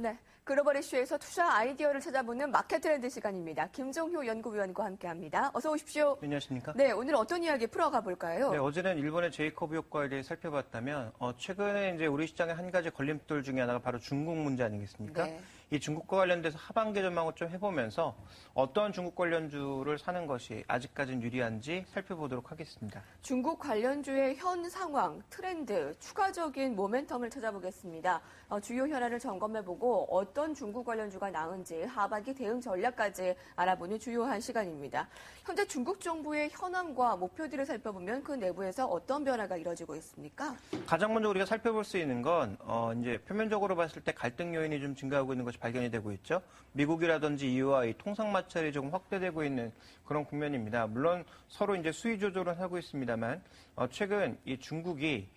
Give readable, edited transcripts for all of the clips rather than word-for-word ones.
네, 글로벌 이슈에서 투자 아이디어를 찾아보는 마켓 트렌드 시간입니다. 김종효 연구위원과 함께합니다. 어서 오십시오. 안녕하십니까? 네, 오늘 어떤 이야기 풀어가 볼까요? 네, 어제는 일본의 제이커브 효과에 대해 살펴봤다면 최근에 이제 우리 시장의 한 가지 걸림돌 중에 하나가 바로 중국 문제 아니겠습니까? 네. 이 중국과 관련돼서 하반기 전망을 좀 해보면서 어떠한 중국 관련주를 사는 것이 아직까지는 유리한지 살펴보도록 하겠습니다. 중국 관련주의 현 상황, 트렌드, 추가적인 모멘텀을 찾아보겠습니다. 주요 현안을 점검해보고 어떤 중국 관련주가 나은지 하반기 대응 전략까지 알아보는 주요한 시간입니다. 현재 중국 정부의 현황과 목표들을 살펴보면 그 내부에서 어떤 변화가 이뤄지고 있습니까? 가장 먼저 우리가 살펴볼 수 있는 건 이제 표면적으로 봤을 때 갈등 요인이 좀 증가하고 있는 것이 발견이 되고 있죠. 미국이라든지 EU와 이 통상 마찰이 조금 확대되고 있는 그런 국면입니다. 물론 서로 이제 수위 조절은 하고 있습니다만 최근 이 중국이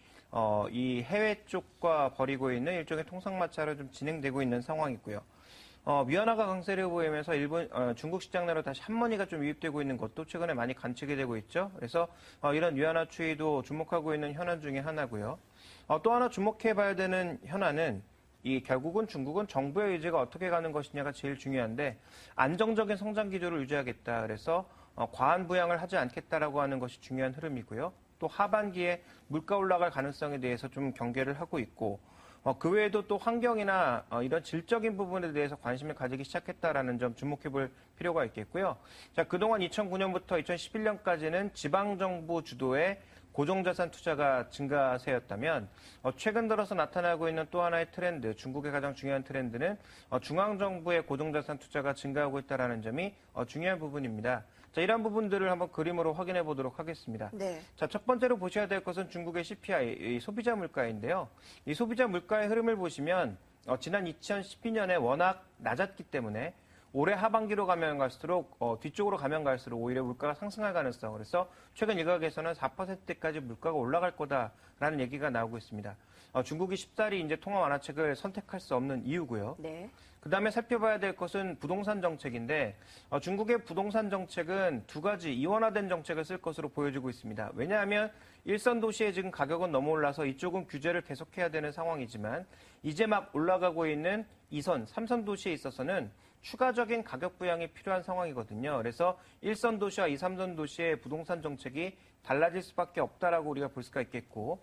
이 해외 쪽과 벌이고 있는 일종의 통상 마찰은 좀 진행되고 있는 상황이고요. 위안화가 강세를 보이면서 중국 시장 내로 다시 한머니가 좀 유입되고 있는 것도 최근에 많이 관측이 되고 있죠. 그래서 이런 위안화 추이도 주목하고 있는 현안 중에 하나고요. 또 하나 주목해봐야 되는 현안은 결국은 중국은 정부의 의지가 어떻게 가는 것이냐가 제일 중요한데 안정적인 성장 기조를 유지하겠다. 그래서 과한 부양을 하지 않겠다라고 하는 것이 중요한 흐름이고요. 또 하반기에 물가 올라갈 가능성에 대해서 좀 경계를 하고 있고 그 외에도 또 환경이나 이런 질적인 부분에 대해서 관심을 가지기 시작했다라는 점 주목해 볼 필요가 있겠고요. 자, 그동안 2009년부터 2011년까지는 지방정부 주도의 고정자산 투자가 증가세였다면 최근 들어서 나타나고 있는 또 하나의 트렌드, 중국의 가장 중요한 트렌드는 중앙정부의 고정자산 투자가 증가하고 있다는 점이 중요한 부분입니다. 자, 이러한 부분들을 한번 그림으로 확인해 보도록 하겠습니다. 네. 자, 첫 번째로 보셔야 될 것은 중국의 CPI, 이 소비자 물가인데요. 이 소비자 물가의 흐름을 보시면 지난 2012년에 워낙 낮았기 때문에 올해 하반기로 가면 갈수록 뒤쪽으로 가면 갈수록 오히려 물가가 상승할 가능성. 그래서 최근 일각에서는 4%까지 물가가 올라갈 거다라는 얘기가 나오고 있습니다. 중국이 쉽사리 이제 통화 완화책을 선택할 수 없는 이유고요. 네. 그다음에 살펴봐야 될 것은 부동산 정책인데 중국의 부동산 정책은 두 가지 이원화된 정책을 쓸 것으로 보여지고 있습니다. 왜냐하면 일선 도시에 지금 가격은 너무 올라서 이쪽은 규제를 계속해야 되는 상황이지만 이제 막 올라가고 있는 2선, 3선 도시에 있어서는 추가적인 가격 부양이 필요한 상황이거든요. 그래서 1선 도시와 2, 3선 도시의 부동산 정책이 달라질 수밖에 없다라고 우리가 볼 수가 있겠고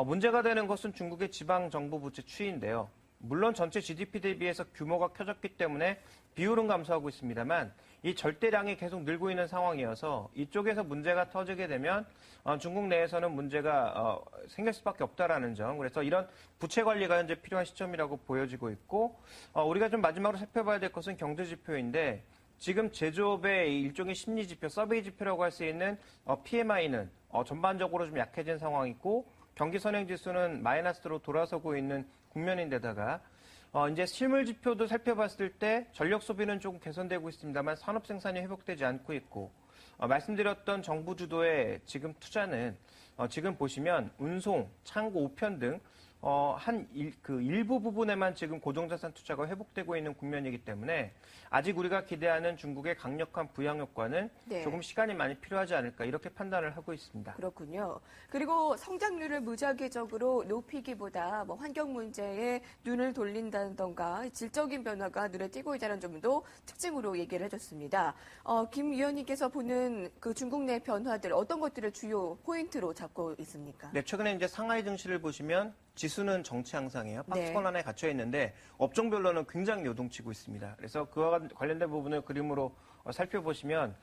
문제가 되는 것은 중국의 지방정부 부채 추이인데요. 물론 전체 GDP 대비해서 규모가 커졌기 때문에 비율은 감소하고 있습니다만 이 절대량이 계속 늘고 있는 상황이어서 이쪽에서 문제가 터지게 되면 중국 내에서는 문제가 생길 수밖에 없다라는 점. 그래서 이런 부채 관리가 현재 필요한 시점이라고 보여지고 있고 우리가 좀 마지막으로 살펴봐야 될 것은 경제 지표인데 지금 제조업의 일종의 심리 지표, 서베이 지표라고 할 수 있는 PMI는 전반적으로 좀 약해진 상황이고 경기 선행 지수는 마이너스로 돌아서고 있는 국면인데다가 이제 실물 지표도 살펴봤을 때 전력 소비는 조금 개선되고 있습니다만 산업 생산이 회복되지 않고 있고 말씀드렸던 정부 주도의 지금 투자는 지금 보시면 운송, 창고, 우편 등 일부 부분에만 지금 고정자산 투자가 회복되고 있는 국면이기 때문에 아직 우리가 기대하는 중국의 강력한 부양 효과는 네. 조금 시간이 많이 필요하지 않을까 이렇게 판단을 하고 있습니다. 그렇군요. 그리고 성장률을 무작위적으로 높이기보다 환경 문제에 눈을 돌린다던가 질적인 변화가 눈에 띄고 있다는 점도 특징으로 얘기를 해줬습니다. 김 위원님께서 보는 그 중국 내 변화들 어떤 것들을 주요 포인트로 잡고 있습니까? 네, 최근에 이제 상하이 증시를 보시면 지수는 정체 향상이에요. 박스권 네. 안에 갇혀 있는데 업종별로는 굉장히 요동치고 있습니다. 그래서 그와 관련된 부분을 그림으로 살펴보시면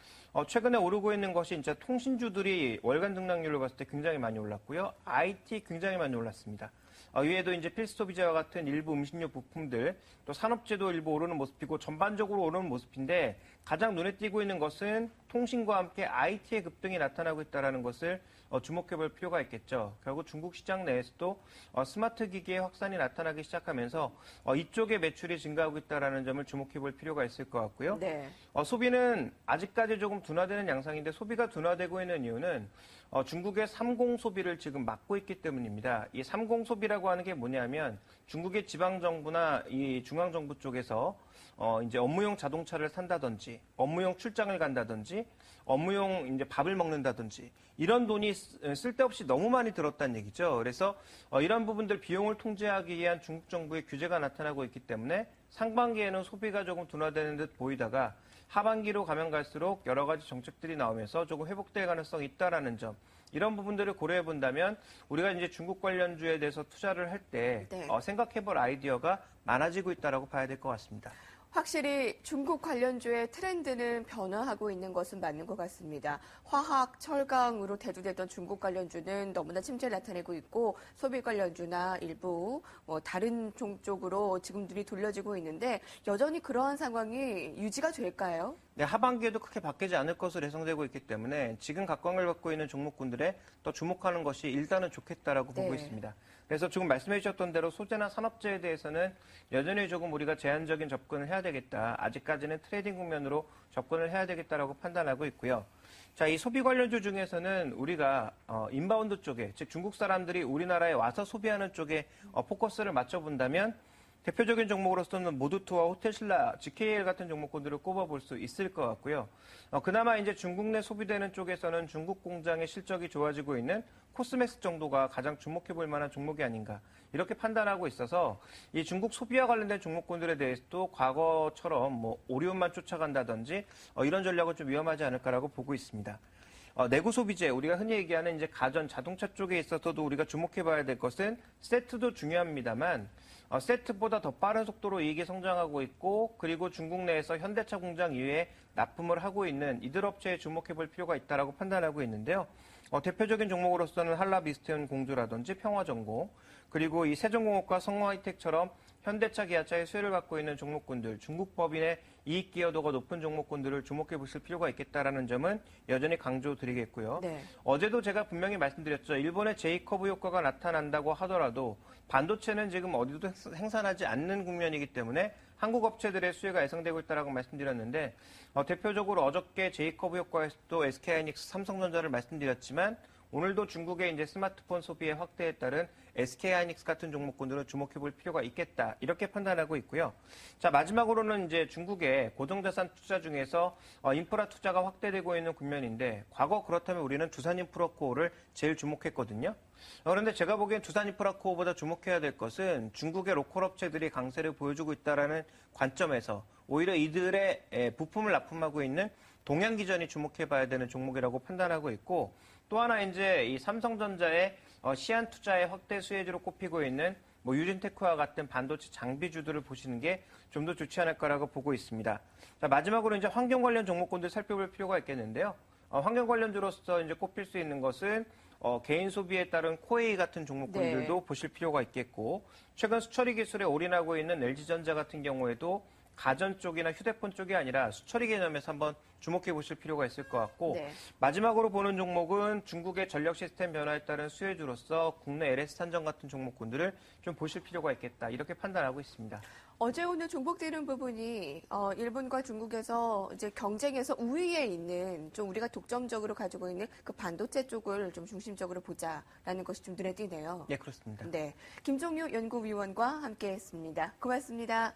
최근에 오르고 있는 것이 이제 통신주들이 월간 등락률로 봤을 때 굉장히 많이 올랐고요. IT 굉장히 많이 올랐습니다. 이외에도 이제 필수소비자와 같은 일부 음식료 부품들, 또 산업재도 일부 오르는 모습이고 전반적으로 오르는 모습인데 가장 눈에 띄고 있는 것은 통신과 함께 IT의 급등이 나타나고 있다는 것을 주목해 볼 필요가 있겠죠. 결국 중국 시장 내에서도 스마트 기기의 확산이 나타나기 시작하면서 이쪽의 매출이 증가하고 있다는 점을 주목해 볼 필요가 있을 것 같고요. 네. 소비는 아직까지 조금 둔화되는 양상인데 소비가 둔화되고 있는 이유는 중국의 30 소비를 지금 막고 있기 때문입니다. 이 30 소비라고 하는 게 뭐냐면 중국의 지방정부나 이 중앙정부 쪽에서 이제 업무용 자동차를 산다든지 업무용 출장을 간다든지 업무용 이제 밥을 먹는다든지 이런 돈이 쓸데없이 너무 많이 들었다는 얘기죠. 그래서 이런 부분들 비용을 통제하기 위한 중국 정부의 규제가 나타나고 있기 때문에 상반기에는 소비가 조금 둔화되는 듯 보이다가 하반기로 가면 갈수록 여러 가지 정책들이 나오면서 조금 회복될 가능성이 있다라는 점. 이런 부분들을 고려해 본다면 우리가 이제 중국 관련주에 대해서 투자를 할 때 네. 생각해 볼 아이디어가 많아지고 있다라고 봐야 될 것 같습니다. 확실히 중국 관련주의 트렌드는 변화하고 있는 것은 맞는 것 같습니다. 화학, 철강으로 대두됐던 중국 관련주는 너무나 침체를 나타내고 있고 소비 관련주나 일부 다른 종 쪽으로 지금 눈이 돌려지고 있는데 여전히 그러한 상황이 유지가 될까요? 네, 하반기에도 크게 바뀌지 않을 것으로 예상되고 있기 때문에 지금 각광을 받고 있는 종목군들에 더 주목하는 것이 일단은 좋겠다라고 보고 네. 있습니다. 그래서 지금 말씀해 주셨던 대로 소재나 산업재에 대해서는 여전히 조금 우리가 제한적인 접근을 해야 되겠다. 아직까지는 트레이딩 국면으로 접근을 해야 되겠다라고 판단하고 있고요. 자, 이 소비 관련주 중에서는 우리가 인바운드 쪽에, 즉 중국 사람들이 우리나라에 와서 소비하는 쪽에 포커스를 맞춰본다면 대표적인 종목으로서는 모두투와 호텔신라, GKL 같은 종목군들을 꼽아볼 수 있을 것 같고요. 그나마 이제 중국 내 소비되는 쪽에서는 중국 공장의 실적이 좋아지고 있는 코스맥스 정도가 가장 주목해볼 만한 종목이 아닌가 이렇게 판단하고 있어서 이 중국 소비와 관련된 종목군들에 대해서도 과거처럼 뭐 오리온만 쫓아간다든지 이런 전략은 좀 위험하지 않을까라고 보고 있습니다. 내구 소비재, 우리가 흔히 얘기하는 이제 가전, 자동차 쪽에 있어서도 우리가 주목해봐야 될 것은 세트도 중요합니다만 세트보다 더 빠른 속도로 이익이 성장하고 있고 그리고 중국 내에서 현대차 공장 이외에 납품을 하고 있는 이들 업체에 주목해볼 필요가 있다라고 판단하고 있는데요. 대표적인 종목으로서는 한라비스티온 공주라든지 평화전공 그리고 이 세종공업과 성화이텍처럼 현대차, 기아차의 수혜를 갖고 있는 종목군들, 중국 법인의 이익 기여도가 높은 종목군들을 주목해 보실 필요가 있겠다라는 점은 여전히 강조드리겠고요. 네. 어제도 제가 분명히 말씀드렸죠. 일본의 J커브 효과가 나타난다고 하더라도 반도체는 지금 어디도 생산하지 않는 국면이기 때문에 한국 업체들의 수혜가 예상되고 있다고 말씀드렸는데 대표적으로 어저께 J커브 효과에서도 SK하이닉스, 삼성전자를 말씀드렸지만 오늘도 중국의 이제 스마트폰 소비의 확대에 따른 SK하이닉스 같은 종목군들은 주목해볼 필요가 있겠다 이렇게 판단하고 있고요. 자 마지막으로는 이제 중국의 고정자산 투자 중에서 인프라 투자가 확대되고 있는 국면인데 과거 그렇다면 우리는 두산인프라코어를 제일 주목했거든요. 그런데 제가 보기엔 두산인프라코어보다 주목해야 될 것은 중국의 로컬 업체들이 강세를 보여주고 있다라는 관점에서 오히려 이들의 부품을 납품하고 있는 동양기전이 주목해봐야 되는 종목이라고 판단하고 있고 또 하나 이제 이 삼성전자의 시안 투자의 확대 수혜주로 꼽히고 있는 뭐 유진테크와 같은 반도체 장비주들을 보시는 게 좀 더 좋지 않을까라고 보고 있습니다. 자, 마지막으로 이제 환경 관련 종목군들 살펴볼 필요가 있겠는데요. 환경 관련주로서 이제 꼽힐 수 있는 것은 개인 소비에 따른 코웨이 같은 종목군들도 네. 보실 필요가 있겠고 최근 수처리 기술에 올인하고 있는 LG전자 같은 경우에도 가전 쪽이나 휴대폰 쪽이 아니라 수처리 개념에서 한번 주목해 보실 필요가 있을 것 같고 네. 마지막으로 보는 종목은 중국의 전력 시스템 변화에 따른 수혜주로서 국내 LS산전 같은 종목군들을 좀 보실 필요가 있겠다 이렇게 판단하고 있습니다. 어제 오늘 중복되는 부분이 일본과 중국에서 이제 경쟁에서 우위에 있는 좀 우리가 독점적으로 가지고 있는 그 반도체 쪽을 좀 중심적으로 보자라는 것이 좀 눈에 띄네요. 네, 그렇습니다. 네, 김종유 연구위원과 함께했습니다. 고맙습니다.